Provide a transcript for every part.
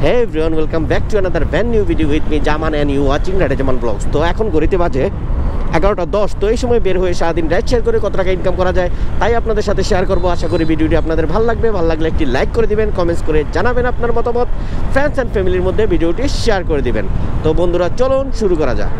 Hey everyone, welcome back to another brand new video with me Jaman and you watching Rajaman Vlogs. তো এখন ঘড়িতে বাজে 11:10। তো এই সময় বের হয়ে সারাদিন রাইড শেয়ার করে কত টাকা ইনকাম করা যায় তাই আপনাদের সাথে শেয়ার করব। আশা করি ভিডিওটি আপনাদের ভালো লাগবে। ভালো লাগলে একটি লাইক করে দিবেন, কমেন্টস করে জানাবেন আপনার মতামত, ফ্রেন্ডস এন্ড ফ্যামিলির মধ্যে ভিডিওটি শেয়ার করে দিবেন। তো বন্ধুরা চলুন শুরু করা যাক।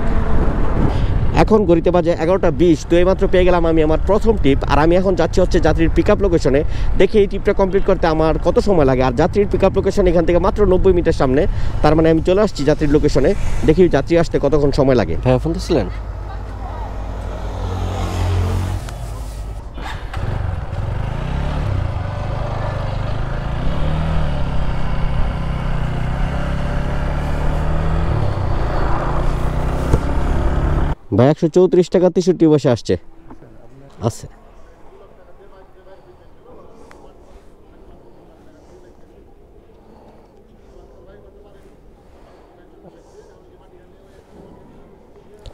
এখন ঘড়িতে বাজে 11:20। তো এইমাত্র পেয়ে গেলাম আমি আমার প্রথম টিপ। আর আমি এখন যাচ্ছি হচ্ছে যাত্রীর পিক আপ লোকেশনে। দেখি এই টিপটা কমপ্লিট করতে আমার কত সময় লাগে। আর যাত্রীর পিক আপ লোকেশন এখান থেকে মাত্র 90 মিটার সামনে, তার মানে আমি চলে আসছি যাত্রীর লোকেশনে। দেখি যাত্রী আসতে কতক্ষণ সময় লাগে। ভাইয়া ফোন দিয়েছিলেন? ভাই 134 টাকা 63 পয়সা আসছে। আছে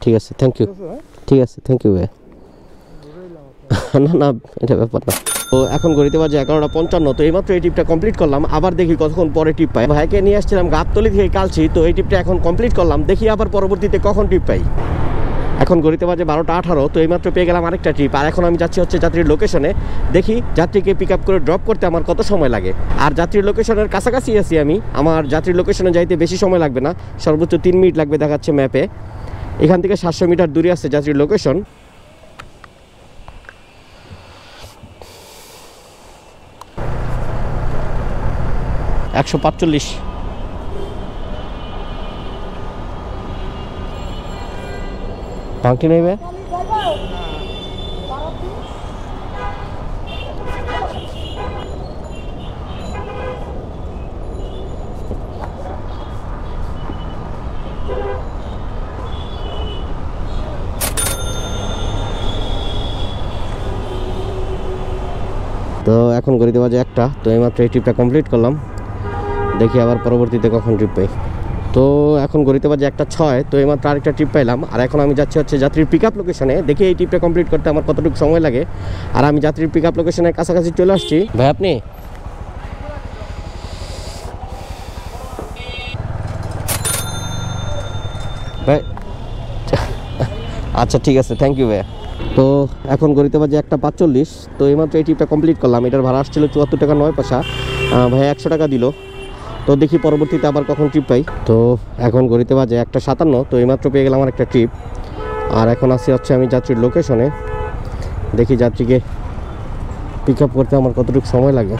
ঠিক আছে, থ্যাংক ইউ। ঠিক আছে, থ্যাংক ইউ ভাই। না না, এটা ব্যাপার না। তো এখন ঘড়িতে বাজে 11:55। তো এইমাত্র এই টিপটা কমপ্লিট করলাম। আবার দেখি কতক্ষণ পরে টিপ পাই। ভাইকে নিয়ে আসছিলাম গাবতলী থেকে কালচি। তো এই টিপটা এখন কমপ্লিট করলাম, দেখি আবার পরবর্তীতে কখন টিপ পাই। এখন ঘড়িতে বাজে 12:18। তো এইমাত্র পেয়ে গেলাম আরেকটা ট্রিপ। আর এখন আমি যাচ্ছি হচ্ছে যাত্রীর লোকেশনে। দেখি যাত্রীকে পিক আপ করে ড্রপ করতে আমার কত সময় লাগে। আর যাত্রীর লোকেশনের কাছাকাছি আছি আমি। আমার যাত্রীর লোকেশনে যাইতে বেশি সময় লাগবে না, সর্বোচ্চ 3 মিনিট লাগবে দেখাচ্ছে ম্যাপে। এখান থেকে 700 মিটার দূরে আছে যাত্রীর লোকেশন। $145 ভাঙটি নেবে। তো এখন ঘড়িতে বাজে 1টা। তো এইমাত্র এই ট্রিপটা কমপ্লিট করলাম, দেখি আবার পরবর্তীতে কখন ট্রিপ পাই। তো এখন ঘড়িতে বাজে 1:06। তো এইমাত্র আরেকটা ট্রিপ পাইলাম। আর এখন আমি যাচ্ছি হচ্ছে যাত্রীর পিক আপ লোকেশনে। দেখি এই ট্রিপটা কমপ্লিট করতে আমার কতটুকু সময় লাগে। আর আমি যাত্রীর পিক আপ লোকেশনের কাছাকাছি চলে আসছি। ভাই আপনি ভাই আচ্ছা ঠিক আছে, থ্যাংক ইউ ভাই। তো এখন ঘড়িতে বাজে 1:45। তো এইমাত্র এই ট্রিপটা কমপ্লিট করলাম। এটার ভাড়া আসছিল 74 টাকা 9 পয়সা। ভাই 100 টাকা দিল। তো দেখি পরবর্তীতে আবার কখন ট্রিপ পাই। তো এখন ঘড়িতে বাজে 1:57। তো এইমাত্র পেয়ে গেলাম আমার একটা ট্রিপ। আর এখন আসি হচ্ছে আমি যাত্রীর লোকেশনে। দেখি যাত্রীকে পিক আপ করতে আমার কতটুকু সময় লাগে।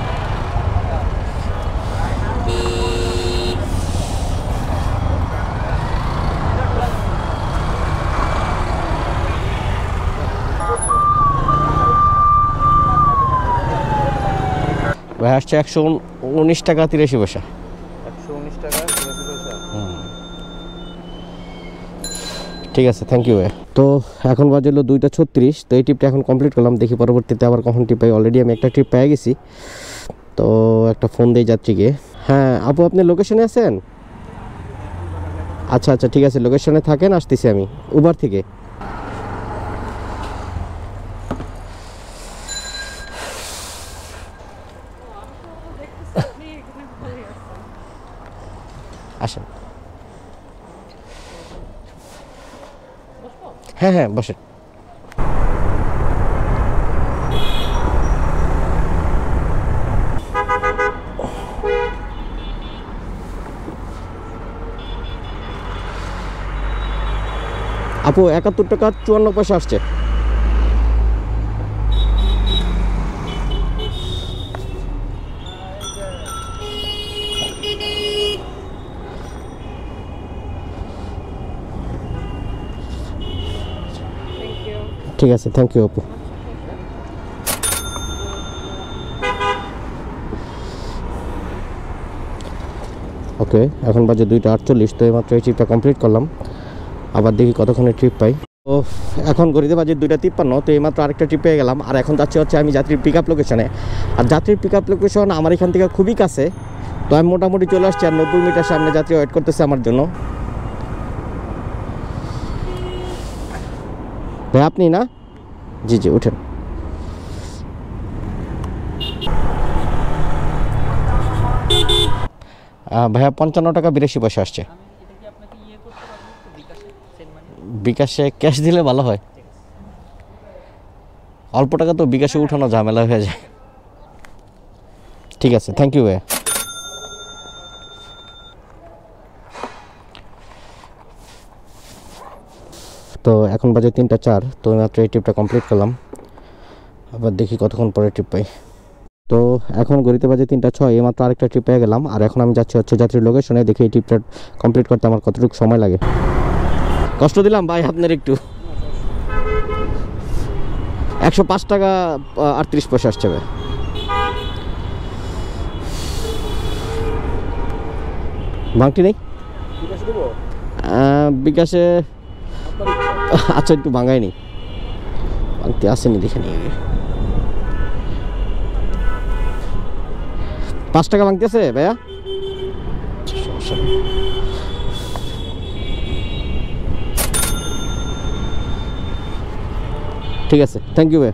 ভাই আসছে 119 টাকা 83 পয়সা। 119 টাকা 83 পয়সা। ঠিক আছে, থ্যাংক ইউ ভাই। তো এখন বাজে হলো 2:36। তো এই ট্রিপটা এখন কমপ্লিট করলাম, দেখি পরবর্তীতে আবার কখন ট্রিপ পাই। অলরেডি আমি একটা ট্রিপ পেয়ে গেছি। তো একটা ফোন দেই যাত্রীকে। হ্যাঁ আপু, আপনি লোকেশনে আছেন? আচ্ছা আচ্ছা ঠিক আছে, লোকেশনে থাকেন, আসতেছি আমি উবার থেকে। আসেন। হ্যাঁ হ্যাঁ বসেন। আপু 71 টাকা 54 পয়সা আসছে। ঠিক আছে, থ্যাংক ইউ আপু। ওকে, এখন বাজে 2:48। তো এইমাত্র এই ট্রিপটা কমপ্লিট করলাম। আবার দেখি কতক্ষণে ট্রিপ পাই। তো এখন ঘড়িতে বাজে 2:53। তো এইমাত্র আরেকটা ট্রিপ পেয়ে গেলাম। আর এখন যাচ্ছি হচ্ছে আমি যাত্রীর পিক আপ লোকেশনে। আর যাত্রীর পিক আপ লোকেশন আমার এখান থেকে খুবই কাছে। তো আমি মোটামুটি চলে আসছি। আর 90 মিটার সামনে যাত্রী ওয়েট করতেছে আমার জন্য। ভাই আপনি না? জি জি উঠেন। ভাইয়া 55 টাকা 82 পয়সা আসছে। বিকাশে ক্যাশ দিলে ভালো হয়, অল্প টাকা তো বিকাশে উঠানো ঝামেলা হয়ে যায়। ঠিক আছে, থ্যাংক ইউ ভাইয়া। তো এখন বাজে 3টা 4, তো মাত্র এই ট্রিপটা কমপ্লিট করলাম, আবার দেখি কতক্ষণ পরে ট্রিপ পাই। তো এখন ঘড়িতে বাজে 3টা 6, এইমাত্র আরেকটা ট্রিপ পেয়ে গেলাম, আর এখন আমি যাচ্ছি হচ্ছে যাত্রীর লোকেশনে। দেখি এই ট্রিপটা কমপ্লিট করতে আমার কতটুকু সময় লাগে। কষ্ট দিলাম ভাই আপনার একটু। 105 টাকা 38 পয়সা আসছে ভাই। ভাঙটি নেই বিকাশে? আচ্ছা একটু ভাঙায়নি, ভাঙতে আসেনি, দেখে নিয়ে 5 টাকা ভাঙতেছে ভাইয়া। ঠিক আছে, থ্যাংক ইউ ভাই।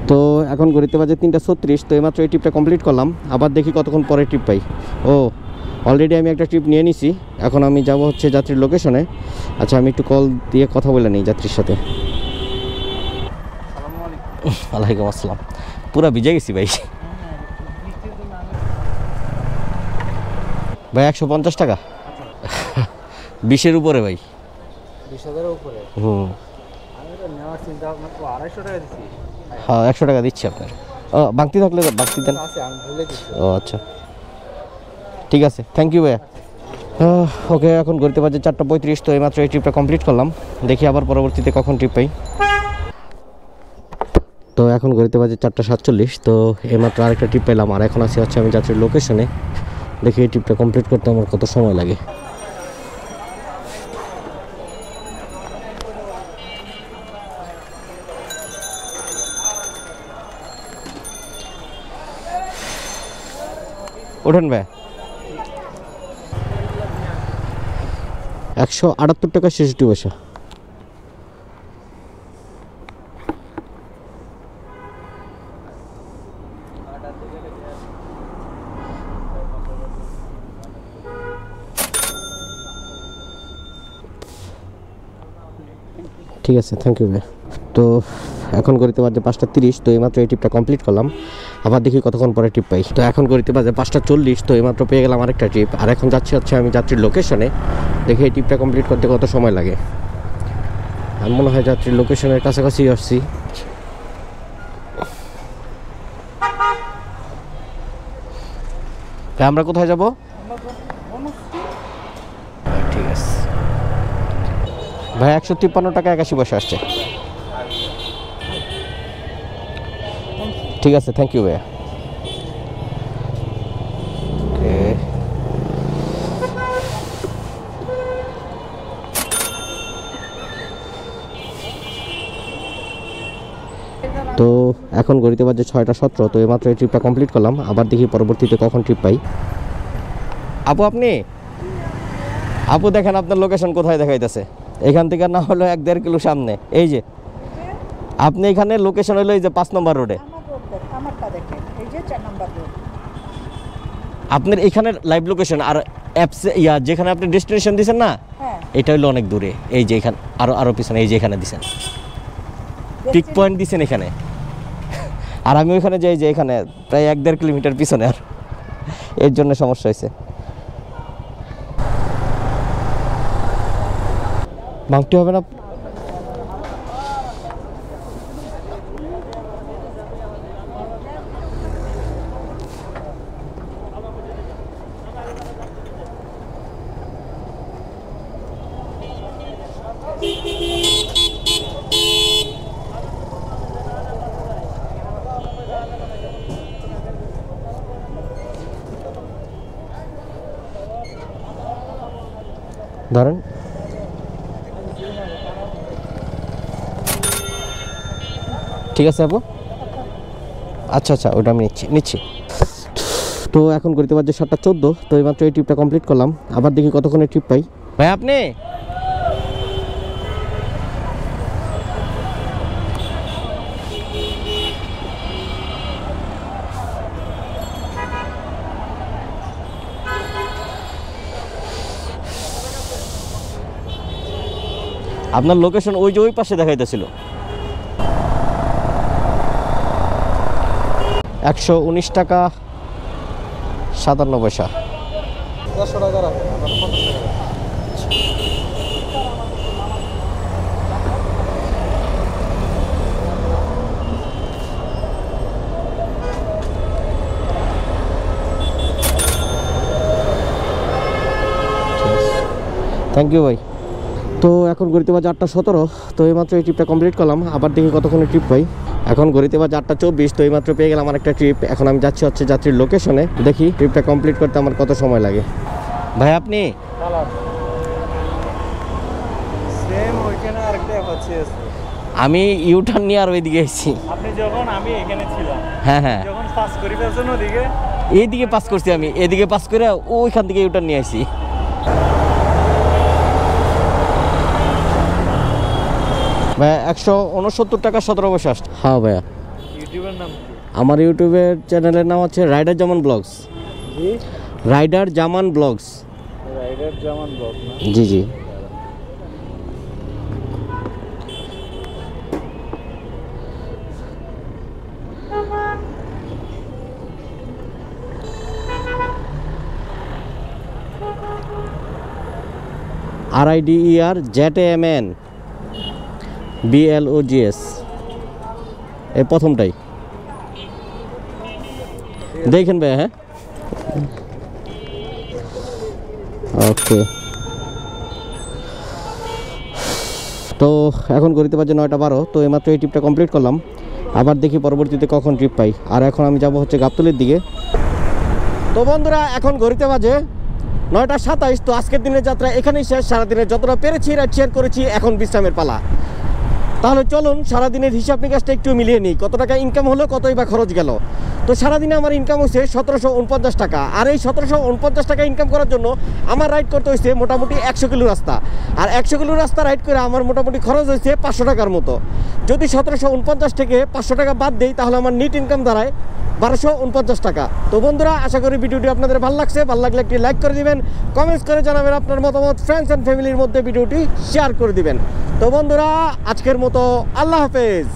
তো এখন ঘড়িতে বাজে 3টা 36, তো এইমাত্র এই ট্রিপটা কমপ্লিট করলাম, আবার দেখি কতক্ষণ পরে ট্রিপ পাই। ও অলরেডি আমি একটা ট্রিপ নিয়ে নিছি, এখন আমি যাব হচ্ছে যাত্রীর লোকেশনে। আচ্ছা আমি একটু কল দিয়ে কথা বলে নিই যাত্রীর সাথে। ওয়ালাইকুম আসসালাম। পুরা ভিজে গেছি ভাই। ভাই 150 টাকা 20-এর উপরে ভাই। 20,000-এর উপরে? আমি তো নেওয়ার চিন্তা ভাবনা তো 250 টাকা দিচ্ছি। হ্যাঁ 100 টাকা দিচ্ছি আপনার। ও বাংতি থাকলে বাংতি দেন। আছে, আমি ভুলে গেছি। ও আচ্ছা ঠিক আছে, থ্যাংক ইউ ভাইয়া। ওকে, এখন ঘুরতে বাজে 4টা 35, তো এইমাত্র এই ট্রিপটা কমপ্লিট করলাম, দেখি আবার পরবর্তীতে কখন ট্রিপ পাই। তো এখন ঘুরতে বাজে 4টা 47, তো এইমাত্র আরেকটা ট্রিপ পেলাম, আর এখন আছি হচ্ছে আমি যাত্রীর লোকেশনে। দেখি এই ট্রিপটা কমপ্লিট করতে আমার কত সময় লাগে। ওঠেন ভাই। 178 টাকা 66 পয়সা। ঠিক আছে, থ্যাংক ইউ ভাই। তো এখন ঘড়িতে বাজে 5টা 30, তো এইমাত্র এই ট্রিপটা কমপ্লিট করলাম, আবার দেখি কতক্ষণ পরে ট্রিপ পাই। তো এখন ঘড়িতে বাজে 5টা 40, তো এইমাত্র পেয়ে গেলাম আরেকটা ট্রিপ, আর এখন যাচ্ছি হচ্ছে আমি যাত্রীর লোকেশনে। দেখি এই ট্রিপটা কমপ্লিট করতে কত সময় লাগে। আমি মনে হয় যাত্রীর লোকেশনের কাছাকাছি আসছি। আমরা কোথায় যাব? ঠিক আছে ভাই, 153 টাকা 81 পয়সা আসছে। ঠিক আছে, থ্যাংক ইউ ভাইয়া। তো এখন ঘড়িতে বাজে 6টা 17, তো এইমাত্র এই ট্রিপটা কমপ্লিট করলাম, আবার দেখি পরবর্তীতে কখন ট্রিপ পাই। আপু আপু দেখেন আপনার লোকেশন কোথায় দেখাইতেছে, এখান থেকে না হলো 1-1.5 কিলো সামনে। এই যে আপনি এখানে লোকেশন হলো এই যে 5 নম্বর রোডে। আপনার এখানে লাইভ লোকেশন আর অ্যাপসে যেখানে আপনি ডেস্টিনেশন দিয়েছেন না, এটা হলো অনেক দূরে। এই যে এখানে আরো পিছনে, এই যে এখানে দিছেন পিক পয়েন্ট দিছেন এখানে, আর আমি ওইখানে যাই যে এখানে প্রায় 1-1.5 কিলোমিটার পিছনে, আর এর জন্য সমস্যা হয়েছে। ভাঙতে হবে না? ধরেন ঠিক আছে আপু, আচ্ছা ওটা আমি নিচ্ছি। তো এখন করতে পারছি 7টা 14, তো এইমাত্র এই ট্রিপটা কমপ্লিট করলাম, আবার দেখি কতক্ষণে ট্রিপ পাই। ভাই আপনি আপনার লোকেশন ওই যে ওই পাশে দেখাইতেছিল। 119 টাকা 57 পয়সা। 100 টাকা রাখেন, 50 টাকা। থ্যাংক ইউ ভাই। তো এখন ঘড়িতে বাজে 8:17। তো এইমাত্র এই ট্রিপটা কমপ্লিট করলাম। আবার দেখি কতক্ষণে ট্রিপ পাই। এখন ঘড়িতে বাজে 8:24। তো এইমাত্র পেয়ে গেলাম আরেকটা ট্রিপ। এখন আমি যাচ্ছি হচ্ছে যাত্রীর লোকেশনে। দেখি ট্রিপটা কমপ্লিট করতে আমার কত সময় লাগে। ভাই আপনি সেম ওইখানে আরেকটা অ্যাপাচি আছে। আমি ইউটার্ন নিয়ে আর ওইদিকে এসেছি। আপনি যখন আমি এখানে ছিলাম, হ্যাঁ হ্যাঁ, যখন পাস করি ফেলছেন ওদিকে, এইদিকে পাস করছি আমি, এদিকে পাস করে ওইখান থেকে ইউটার্ন নিয়ে আসি। ভাইয়া 169 টাকা 17 পয়সা। হ্যাঁ ভাইয়া। ইউটিউবের নাম কি? আমার ইউটিউবের চ্যানেলের নাম হচ্ছে রাইডার জামান ব্লগস। জি, রাইডার জামান ব্লগস। রাইডার জামান ব্লগ না? জি জি। RIDER BLOGS এই প্রথমটাই দেখেন ভাই। হ্যাঁ ওকে। তো এখন ঘড়িতে বাজে 9:12। তো এইমাত্র এই ট্রিপটা কমপ্লিট করলাম। আবার দেখি পরবর্তীতে কখন ট্রিপ পাই। আর এখন আমি যাব হচ্ছে গাবতলীর দিকে। তো বন্ধুরা এখন ঘড়িতে বাজে 9:27। তো আজকের দিনের যাত্রা এখানেই শেষ। সারাদিনের যতটা পেরেছি রাইড শেয়ার করেছি, এখন বিশ্রামের পালা। তাহলে চলুন সারাদিনের হিসাব নিকাশটা একটু মিলিয়ে নিই। কত টাকা ইনকাম হলো, কতই বা খরচ গেল। তো সারাদিনে আমার ইনকাম হয়েছে 1749 টাকা। আর এই 1749 টাকা ইনকাম করার জন্য আমার রাইড করতে হয়েছে মোটামুটি 100 কিলো রাস্তা। আর 100 কিলো রাস্তা রাইড করে আমার মোটামুটি খরচ হয়েছে 500 টাকার মতো। যদি 1749 থেকে 500 টাকা বাদ দেই, তাহলে আমার নিট ইনকাম দাঁড়ায় 1249 টাকা। তো বন্ধুরা আশা করি ভিডিওটি আপনাদের ভালো লাগছে। ভালো লাগলে একটি লাইক করে দিবেন, কমেন্টস করে জানাবেন আপনার মতামত, ফ্রেন্ডস অ্যান্ড ফ্যামিলির মধ্যে ভিডিওটি শেয়ার করে দিবেন। তো বন্ধুরা আজকের মতো আল্লাহ হাফেজ।